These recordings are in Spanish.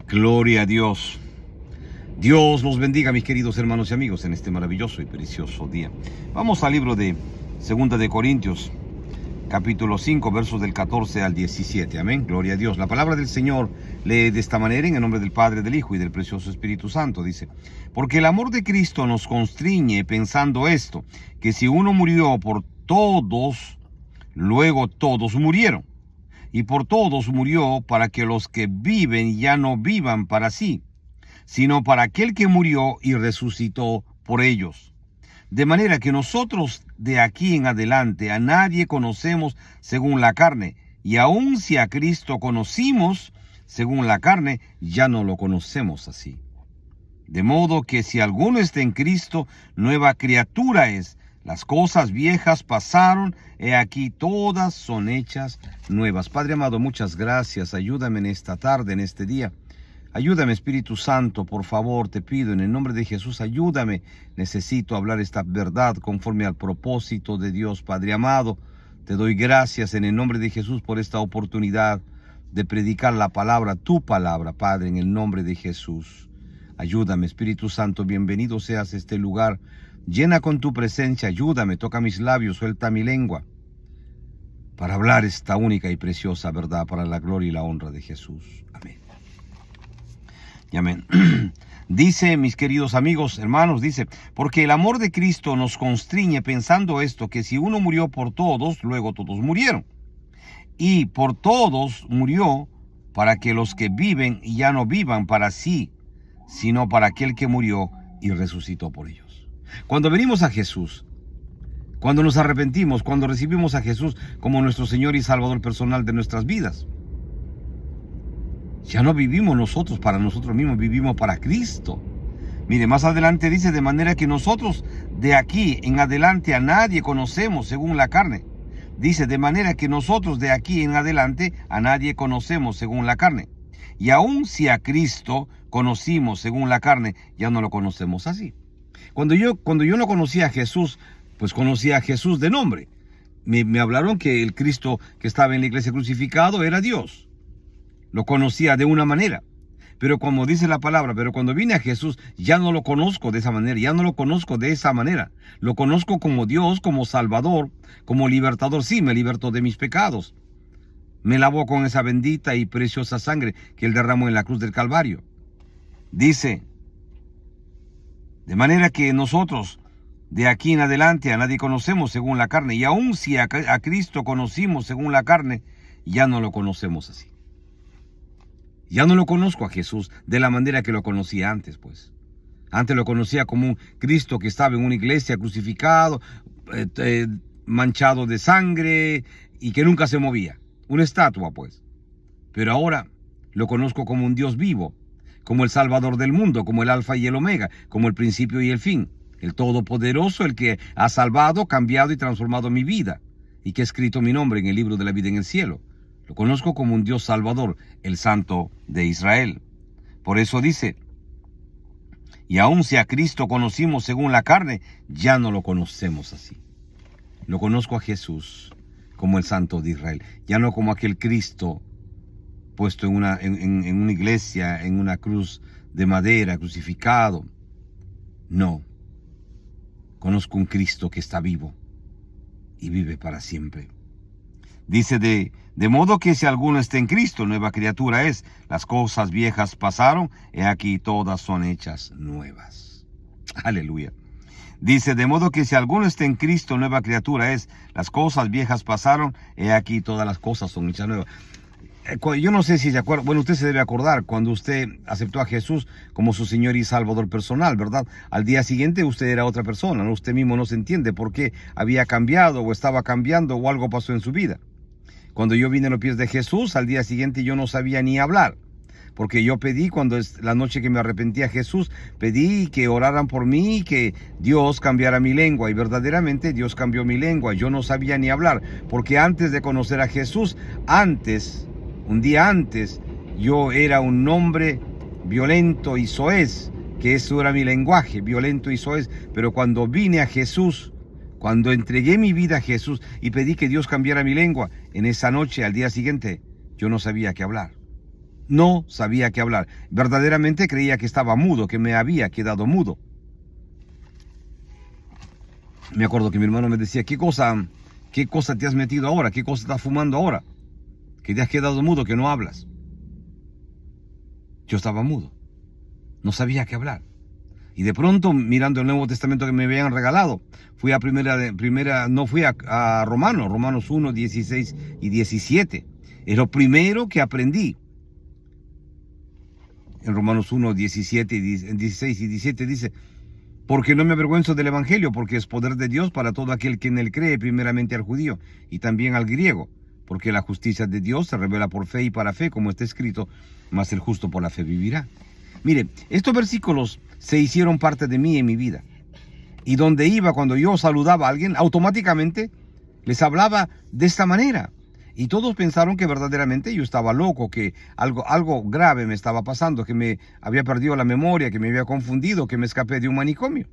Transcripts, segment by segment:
Gloria a Dios. Dios los bendiga, mis queridos hermanos y amigos, en este maravilloso y precioso día. Vamos al libro de 2 de Corintios, capítulo 5, versos del 14 al 17. Amén. Gloria a Dios. La palabra del Señor lee de esta manera, en el nombre del Padre, del Hijo y del precioso Espíritu Santo. Dice: porque el amor de Cristo nos constriñe, pensando esto, que si uno murió por todos, luego todos murieron. Y por todos murió, para que los que viven ya no vivan para sí, sino para aquel que murió y resucitó por ellos. De manera que nosotros de aquí en adelante a nadie conocemos según la carne, y aun si a Cristo conocimos según la carne, ya no lo conocemos así. De modo que si alguno está en Cristo, nueva criatura es. Las cosas viejas pasaron, he aquí todas son hechas nuevas. Padre amado, muchas gracias. Ayúdame en esta tarde, en este día. Ayúdame, Espíritu Santo, por favor, te pido en el nombre de Jesús, ayúdame. Necesito hablar esta verdad conforme al propósito de Dios. Padre amado, te doy gracias en el nombre de Jesús por esta oportunidad de predicar la palabra, tu palabra, Padre, en el nombre de Jesús. Ayúdame, Espíritu Santo, bienvenido seas a este lugar. Llena con tu presencia, ayúdame, toca mis labios, suelta mi lengua, para hablar esta única y preciosa verdad para la gloria y la honra de Jesús. Amén. Y amén. Dice, mis queridos amigos, hermanos, dice: porque el amor de Cristo nos constriñe, pensando esto, que si uno murió por todos, luego todos murieron. Y por todos murió, para que los que viven ya no vivan para sí, sino para aquel que murió y resucitó por ellos. Cuando venimos a Jesús, cuando nos arrepentimos, cuando recibimos a Jesús como nuestro Señor y Salvador personal de nuestras vidas, ya no vivimos nosotros para nosotros mismos, vivimos para Cristo. Mire, más adelante dice: de manera que nosotros de aquí en adelante a nadie conocemos según la carne. Dice: de manera que nosotros de aquí en adelante a nadie conocemos según la carne. Y aun si a Cristo conocimos según la carne, ya no lo conocemos así. Cuando yo no conocía a Jesús, pues conocía a Jesús de nombre. Me hablaron que el Cristo que estaba en la iglesia crucificado era Dios. Lo conocía de una manera. Pero como dice la palabra, pero cuando vine a Jesús, ya no lo conozco de esa manera, ya no lo conozco de esa manera. Lo conozco como Dios, como Salvador, como libertador. Sí, me libertó de mis pecados. Me lavó con esa bendita y preciosa sangre que Él derramó en la cruz del Calvario. Dice: de manera que nosotros de aquí en adelante a nadie conocemos según la carne, y aun si a Cristo conocimos según la carne, ya no lo conocemos así. Ya no lo conozco a Jesús de la manera que lo conocía antes, pues. Antes lo conocía como un Cristo que estaba en una iglesia crucificado, manchado de sangre y que nunca se movía. Una estatua, pues. Pero ahora lo conozco como un Dios vivo, como el Salvador del mundo, como el Alfa y el Omega, como el principio y el fin, el Todopoderoso, el que ha salvado, cambiado y transformado mi vida, y que ha escrito mi nombre en el libro de la vida en el cielo. Lo conozco como un Dios Salvador, el Santo de Israel. Por eso dice: y aun si a Cristo conocimos según la carne, ya no lo conocemos así. Lo conozco a Jesús como el Santo de Israel, ya no como aquel Cristo puesto en una iglesia, en una cruz de madera, crucificado. No. Conozco un Cristo que está vivo y vive para siempre. Dice: de modo que si alguno está en Cristo, nueva criatura es. Las cosas viejas pasaron, he aquí todas son hechas nuevas. Aleluya. Dice: de modo que si alguno está en Cristo, nueva criatura es. Las cosas viejas pasaron, he aquí todas las cosas son hechas nuevas. Yo no sé si se acuerda, bueno, usted se debe acordar cuando usted aceptó a Jesús como su Señor y Salvador personal, ¿verdad? Al día siguiente usted era otra persona, ¿no? Usted mismo no se entiende por qué había cambiado o estaba cambiando o algo pasó en su vida. Cuando yo vine a los pies de Jesús, al día siguiente yo no sabía ni hablar, porque yo pedí, cuando es la noche que me arrepentí a Jesús, pedí que oraran por mí, que Dios cambiara mi lengua, y verdaderamente Dios cambió mi lengua. Yo no sabía ni hablar, porque antes de conocer a Jesús, un día antes, yo era un hombre violento y soez, que eso era mi lenguaje, violento y soez. Pero cuando vine a Jesús, cuando entregué mi vida a Jesús y pedí que Dios cambiara mi lengua, en esa noche, al día siguiente, yo no sabía qué hablar. No sabía qué hablar. Verdaderamente creía que estaba mudo, que me había quedado mudo. Me acuerdo que mi hermano me decía, ¿qué cosa te has metido ahora? ¿Qué cosa estás fumando ahora? Que te has quedado mudo, que no hablas. Yo estaba mudo. No sabía qué hablar. Y de pronto, mirando el Nuevo Testamento que me habían regalado, fui a no fui a Romanos 1, 16 y 17. Es lo primero que aprendí. En Romanos 1, 17, 16 y 17 dice, porque no me avergüenzo del Evangelio, porque es poder de Dios para todo aquel que en él cree, primeramente al judío y también al griego, porque la justicia de Dios se revela por fe y para fe, como está escrito, mas el justo por la fe vivirá. Mire, estos versículos se hicieron parte de mí en mi vida. Y donde iba, cuando yo saludaba a alguien, automáticamente les hablaba de esta manera. Y todos pensaron que verdaderamente yo estaba loco, que algo grave me estaba pasando, que me había perdido la memoria, que me había confundido, que me escapé de un manicomio.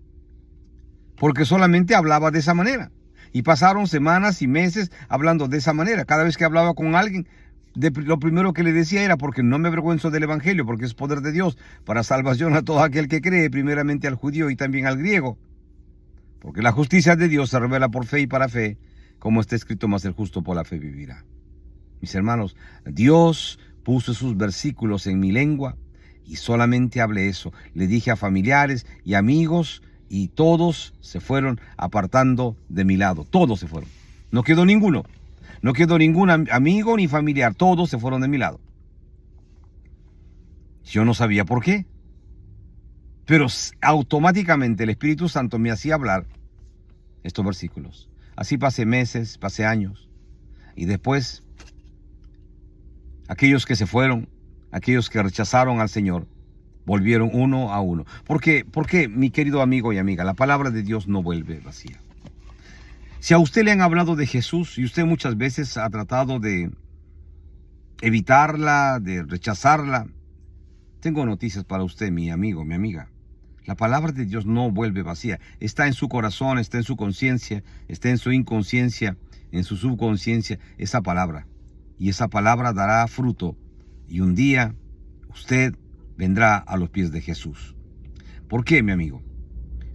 Porque solamente hablaba de esa manera. Y pasaron semanas y meses hablando de esa manera. Cada vez que hablaba con alguien, lo primero que le decía era, porque no me avergüenzo del Evangelio, porque es poder de Dios para salvación a todo aquel que cree, primeramente al judío y también al griego. Porque la justicia de Dios se revela por fe y para fe, como está escrito, mas el justo por la fe vivirá. Mis hermanos, Dios puso sus versículos en mi lengua y solamente hablé eso. Le dije a familiares y amigos y todos se fueron apartando de mi lado. Todos se fueron. No quedó ninguno. No quedó ningún amigo ni familiar. Todos se fueron de mi lado. Yo no sabía por qué. Pero automáticamente el Espíritu Santo me hacía hablar estos versículos. Así pasé meses, pasé años. Y después, aquellos que se fueron, aquellos que rechazaron al Señor, volvieron uno a uno. ¿Por qué, mi querido amigo y amiga? La palabra de Dios no vuelve vacía. Si a usted le han hablado de Jesús y usted muchas veces ha tratado de evitarla, de rechazarla, tengo noticias para usted, mi amigo, mi amiga. La palabra de Dios no vuelve vacía. Está en su corazón, está en su conciencia, está en su inconsciencia, en su subconsciencia, esa palabra. Y esa palabra dará fruto. Y un día usted vendrá a los pies de Jesús. ¿Por qué, mi amigo?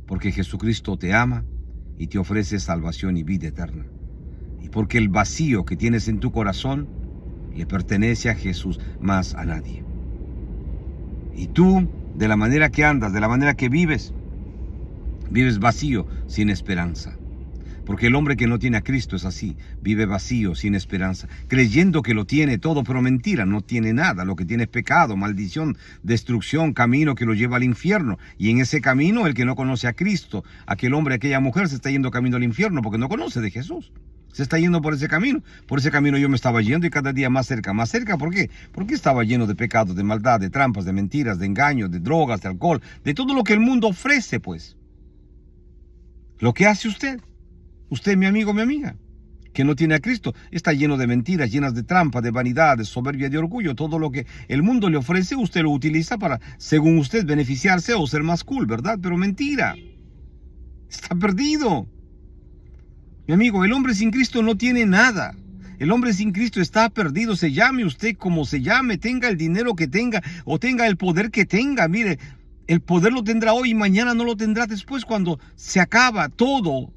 Porque Jesucristo te ama y te ofrece salvación y vida eterna. Y porque el vacío que tienes en tu corazón le pertenece a Jesús, más a nadie. Y tú, de la manera que andas, de la manera que vives vacío, sin esperanza. Porque el hombre que no tiene a Cristo es así, vive vacío, sin esperanza, creyendo que lo tiene todo, pero mentira, no tiene nada. Lo que tiene es pecado, maldición, destrucción, camino que lo lleva al infierno. Y en ese camino, el que no conoce a Cristo, aquel hombre, aquella mujer, se está yendo camino al infierno porque no conoce de Jesús. Se está yendo por ese camino. Por ese camino yo me estaba yendo y cada día más cerca, más cerca. ¿Por qué? Porque estaba lleno de pecados, de maldad, de trampas, de mentiras, de engaños, de drogas, de alcohol, de todo lo que el mundo ofrece, pues. Lo que hace usted, mi amigo, mi amiga, que no tiene a Cristo, está lleno de mentiras, llenas de trampas, de vanidad, de soberbia, de orgullo. Todo lo que el mundo le ofrece, usted lo utiliza para, según usted, beneficiarse o ser más cool, ¿verdad? Pero mentira. Está perdido. Mi amigo, el hombre sin Cristo no tiene nada. El hombre sin Cristo está perdido. Se llame usted como se llame, tenga el dinero que tenga o tenga el poder que tenga. Mire, el poder lo tendrá hoy y mañana no lo tendrá después cuando se acaba todo.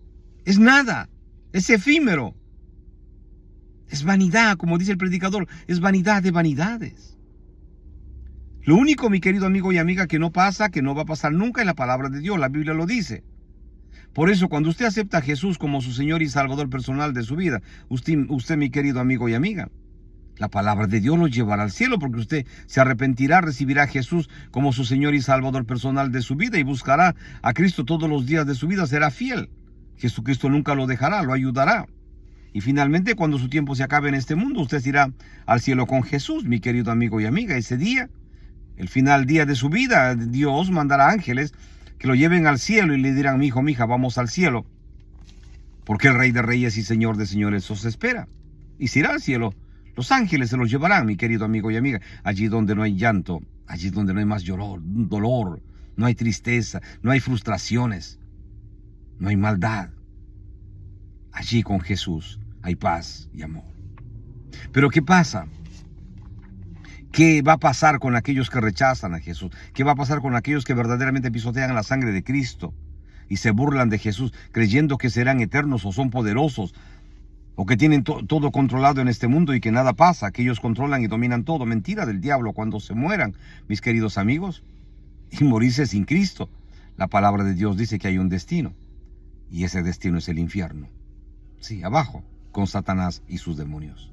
Es nada, es efímero. Es vanidad, como dice el predicador, es vanidad de vanidades. Lo único, mi querido amigo y amiga, que no pasa, que no va a pasar nunca, es la palabra de Dios. La Biblia lo dice. Por eso, cuando usted acepta a Jesús como su Señor y Salvador personal de su vida, usted, mi querido amigo y amiga, la palabra de Dios lo llevará al cielo, porque usted se arrepentirá, recibirá a Jesús como su Señor y Salvador personal de su vida y buscará a Cristo todos los días de su vida, será fiel. Jesucristo nunca lo dejará, lo ayudará. Y finalmente, cuando su tiempo se acabe en este mundo, usted irá al cielo con Jesús, mi querido amigo y amiga. Ese día, el final día de su vida, Dios mandará ángeles que lo lleven al cielo y le dirán, mi hijo, mi hija, vamos al cielo, porque el Rey de Reyes y Señor de Señores os espera. Y se irá al cielo. Los ángeles se los llevarán, mi querido amigo y amiga, allí donde no hay llanto, allí donde no hay más dolor, no hay tristeza, no hay frustraciones, no hay maldad. Allí con Jesús hay paz y amor. Pero ¿qué pasa? ¿Qué va a pasar con aquellos que rechazan a Jesús? ¿Qué va a pasar con aquellos que verdaderamente pisotean la sangre de Cristo y se burlan de Jesús, creyendo que serán eternos o son poderosos, o que tienen todo controlado en este mundo y que nada pasa, que ellos controlan y dominan todo? Mentira del diablo. Cuando se mueran, mis queridos amigos, y morirse sin Cristo, la palabra de Dios dice que hay un destino, y ese destino es el infierno. Sí, abajo, con Satanás y sus demonios,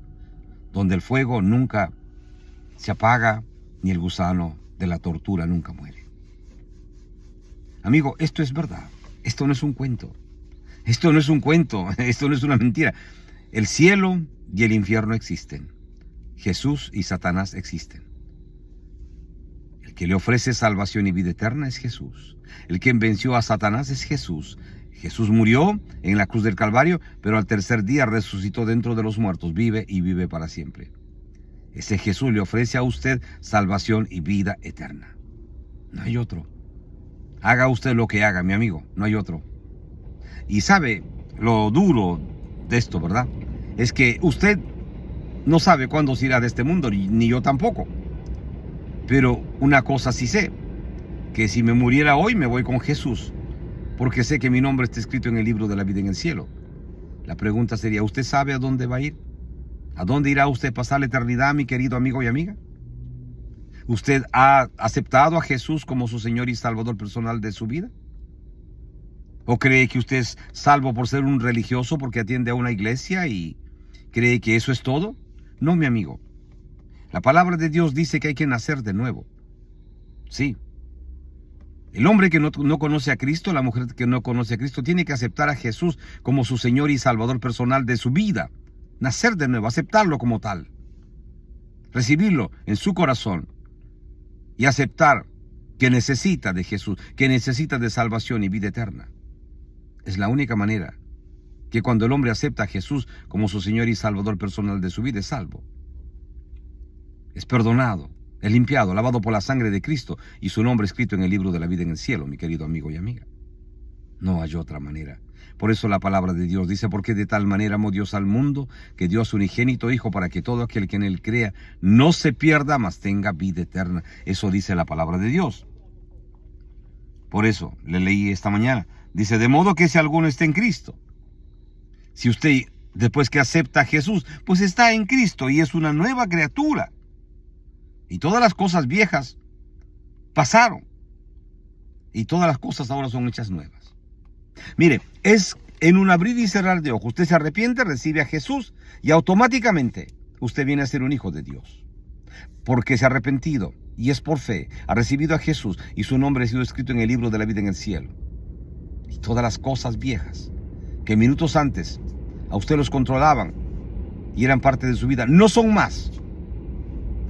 donde el fuego nunca se apaga, ni el gusano de la tortura nunca muere. Amigo, esto es verdad. Esto no es un cuento. Esto no es un cuento. Esto no es una mentira. El cielo y el infierno existen. Jesús y Satanás existen. El que le ofrece salvación y vida eterna es Jesús. El que venció a Satanás es Jesús. Jesús murió en la cruz del Calvario, pero al tercer día resucitó dentro de los muertos. Vive y vive para siempre. Ese Jesús le ofrece a usted salvación y vida eterna. No hay otro. Haga usted lo que haga, mi amigo, no hay otro. Y sabe lo duro de esto, ¿verdad? Es que usted no sabe cuándo se irá de este mundo, ni yo tampoco. Pero una cosa sí sé, que si me muriera hoy me voy con Jesús, porque sé que mi nombre está escrito en el libro de la vida en el cielo. La pregunta sería, ¿usted sabe a dónde va a ir? ¿A dónde irá usted a pasar la eternidad, mi querido amigo y amiga? ¿Usted ha aceptado a Jesús como su Señor y Salvador personal de su vida? ¿O cree que usted es salvo por ser un religioso, porque atiende a una iglesia y cree que eso es todo? No, mi amigo. La palabra de Dios dice que hay que nacer de nuevo. Sí. El hombre que no conoce a Cristo, la mujer que no conoce a Cristo, tiene que aceptar a Jesús como su Señor y Salvador personal de su vida. Nacer de nuevo, aceptarlo como tal, recibirlo en su corazón y aceptar que necesita de Jesús, que necesita de salvación y vida eterna. Es la única manera que cuando el hombre acepta a Jesús como su Señor y Salvador personal de su vida, es salvo, es perdonado, es limpiado, lavado por la sangre de Cristo y su nombre escrito en el libro de la vida en el cielo, mi querido amigo y amiga. No hay otra manera. Por eso la palabra de Dios dice, porque de tal manera amó Dios al mundo, que dio a su unigénito Hijo, para que todo aquel que en él crea no se pierda, mas tenga vida eterna. Eso dice la palabra de Dios. Por eso le leí esta mañana. Dice, de modo que si alguno está en Cristo. Si usted, después que acepta a Jesús, pues está en Cristo y es una nueva criatura. Y todas las cosas viejas pasaron. Y todas las cosas ahora son hechas nuevas. Mire, es en un abrir y cerrar de ojos. Usted se arrepiente, recibe a Jesús y automáticamente usted viene a ser un hijo de Dios. Porque se ha arrepentido y es por fe, ha recibido a Jesús y su nombre ha sido escrito en el libro de la vida en el cielo. Y todas las cosas viejas que minutos antes a usted los controlaban y eran parte de su vida, no son más.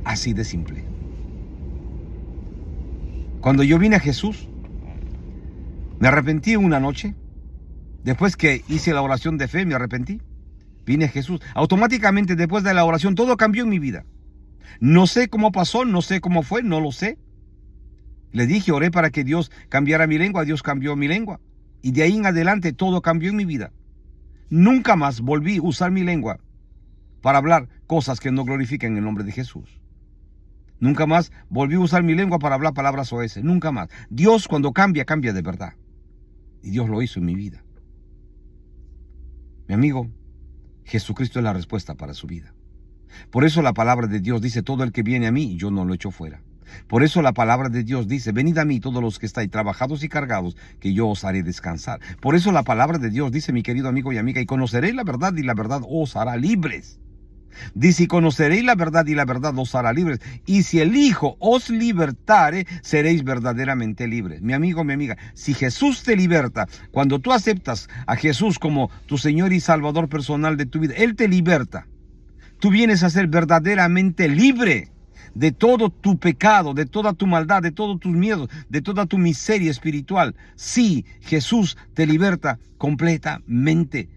Así de simple. Cuando yo vine a Jesús, me arrepentí una noche. Después que hice la oración de fe, me arrepentí. Vine a Jesús. Automáticamente, después de la oración, todo cambió en mi vida. No sé cómo pasó, no sé cómo fue, no lo sé. Le dije, oré para que Dios cambiara mi lengua. Dios cambió mi lengua. Y de ahí en adelante, todo cambió en mi vida. Nunca más volví a usar mi lengua para hablar cosas que no glorifiquen el nombre de Jesús. Nunca más volví a usar mi lengua para hablar palabras soeces. Nunca más. Dios, cuando cambia, cambia de verdad. Y Dios lo hizo en mi vida. Mi amigo, Jesucristo es la respuesta para su vida. Por eso la palabra de Dios dice, todo el que viene a mí, yo no lo echo fuera. Por eso la palabra de Dios dice, venid a mí todos los que estáis trabajados y cargados, que yo os haré descansar. Por eso la palabra de Dios dice, mi querido amigo y amiga, y conoceréis la verdad y la verdad os hará libres. Dice, y conoceréis la verdad y la verdad os hará libres. Y si el Hijo os libertare, seréis verdaderamente libres. Mi amigo, mi amiga, si Jesús te liberta, cuando tú aceptas a Jesús como tu Señor y Salvador personal de tu vida, Él te liberta. Tú vienes a ser verdaderamente libre de todo tu pecado, de toda tu maldad, de todos tus miedos, de toda tu miseria espiritual. Sí, Jesús te liberta completamente.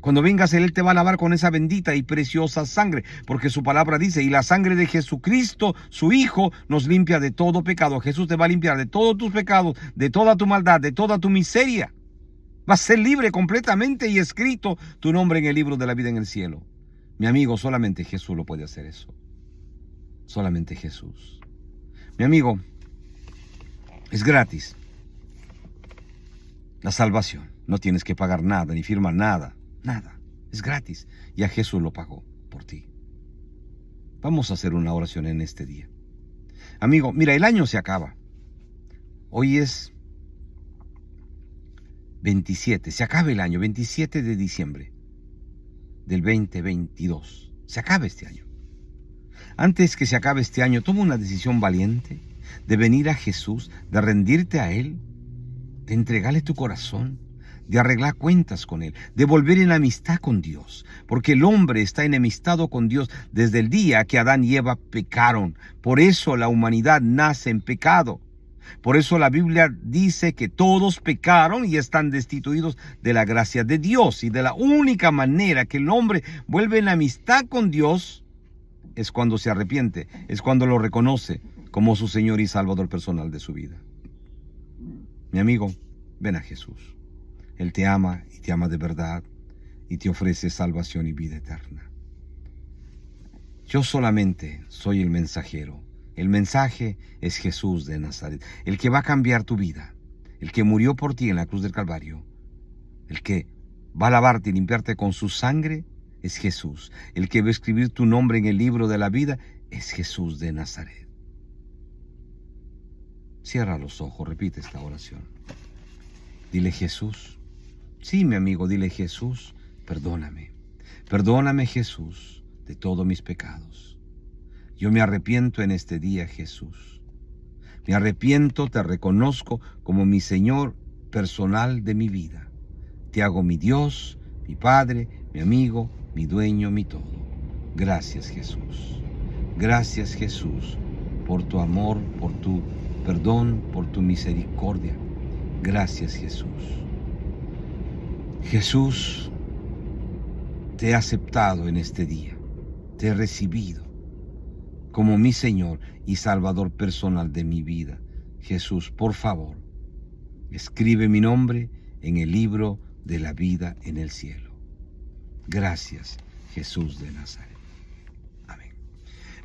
Cuando vengas, Él te va a lavar con esa bendita y preciosa sangre, porque su palabra dice, y la sangre de Jesucristo, su Hijo, nos limpia de todo pecado. Jesús te va a limpiar de todos tus pecados, de toda tu maldad, de toda tu miseria. Vas a ser libre completamente y escrito tu nombre en el libro de la vida en el cielo. Mi amigo, solamente Jesús lo puede hacer eso. Solamente Jesús. Mi amigo, es gratis la salvación. No tienes que pagar nada, ni firmar nada. Nada. Es gratis. Ya Jesús lo pagó por ti. Vamos a hacer una oración en este día. Amigo, mira, el año se acaba. Hoy es 27. Se acaba el año, 27 de diciembre del 2022. Se acaba este año. Antes que se acabe este año, toma una decisión valiente de venir a Jesús, de rendirte a Él, de entregarle tu corazón, de arreglar cuentas con Él, de volver en amistad con Dios. Porque el hombre está enemistado con Dios desde el día que Adán y Eva pecaron. Por eso la humanidad nace en pecado. Por eso la Biblia dice que todos pecaron y están destituidos de la gracia de Dios. Y de la única manera que el hombre vuelve en amistad con Dios es cuando se arrepiente, es cuando lo reconoce como su Señor y Salvador personal de su vida. Mi amigo, ven a Jesús. Él te ama y te ama de verdad y te ofrece salvación y vida eterna. Yo solamente soy el mensajero. El mensaje es Jesús de Nazaret, el que va a cambiar tu vida, el que murió por ti en la cruz del Calvario, el que va a lavarte y limpiarte con su sangre es Jesús. El que va a escribir tu nombre en el libro de la vida es Jesús de Nazaret. Cierra los ojos, repite esta oración. Dile: Jesús. Sí, mi amigo, dile: Jesús, perdóname. Perdóname, Jesús, de todos mis pecados. Yo me arrepiento en este día, Jesús. Me arrepiento, te reconozco como mi Señor personal de mi vida. Te hago mi Dios, mi Padre, mi amigo, mi dueño, mi todo. Gracias, Jesús. Gracias, Jesús, por tu amor, por tu perdón, por tu misericordia. Gracias, Jesús. Jesús, te he aceptado en este día. Te he recibido como mi Señor y Salvador personal de mi vida. Jesús, por favor, escribe mi nombre en el libro de la vida en el cielo. Gracias, Jesús de Nazaret. Amén.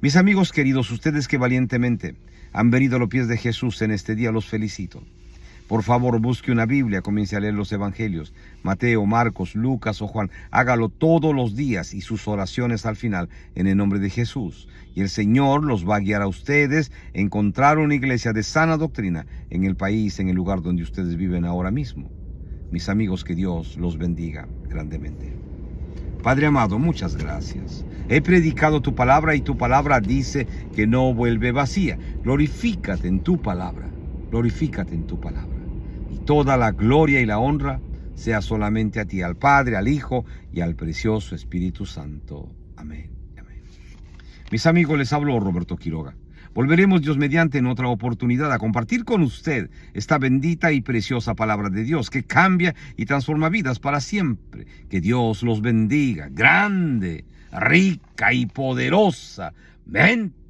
Mis amigos queridos, ustedes que valientemente han venido a los pies de Jesús en este día, los felicito. Por favor, busque una Biblia, comience a leer los Evangelios, Mateo, Marcos, Lucas o Juan. Hágalo todos los días y sus oraciones al final en el nombre de Jesús. Y el Señor los va a guiar a ustedes a encontrar una iglesia de sana doctrina en el país, en el lugar donde ustedes viven ahora mismo. Mis amigos, que Dios los bendiga grandemente. Padre amado, muchas gracias. He predicado tu palabra y tu palabra dice que no vuelve vacía. Glorifícate en tu palabra. Glorifícate en tu palabra. Y toda la gloria y la honra sea solamente a ti, al Padre, al Hijo y al precioso Espíritu Santo. Amén. Amén. Mis amigos, les habló Roberto Quiroga. Volveremos, Dios mediante, en otra oportunidad a compartir con usted esta bendita y preciosa palabra de Dios que cambia y transforma vidas para siempre. Que Dios los bendiga, grande, rica y poderosamente.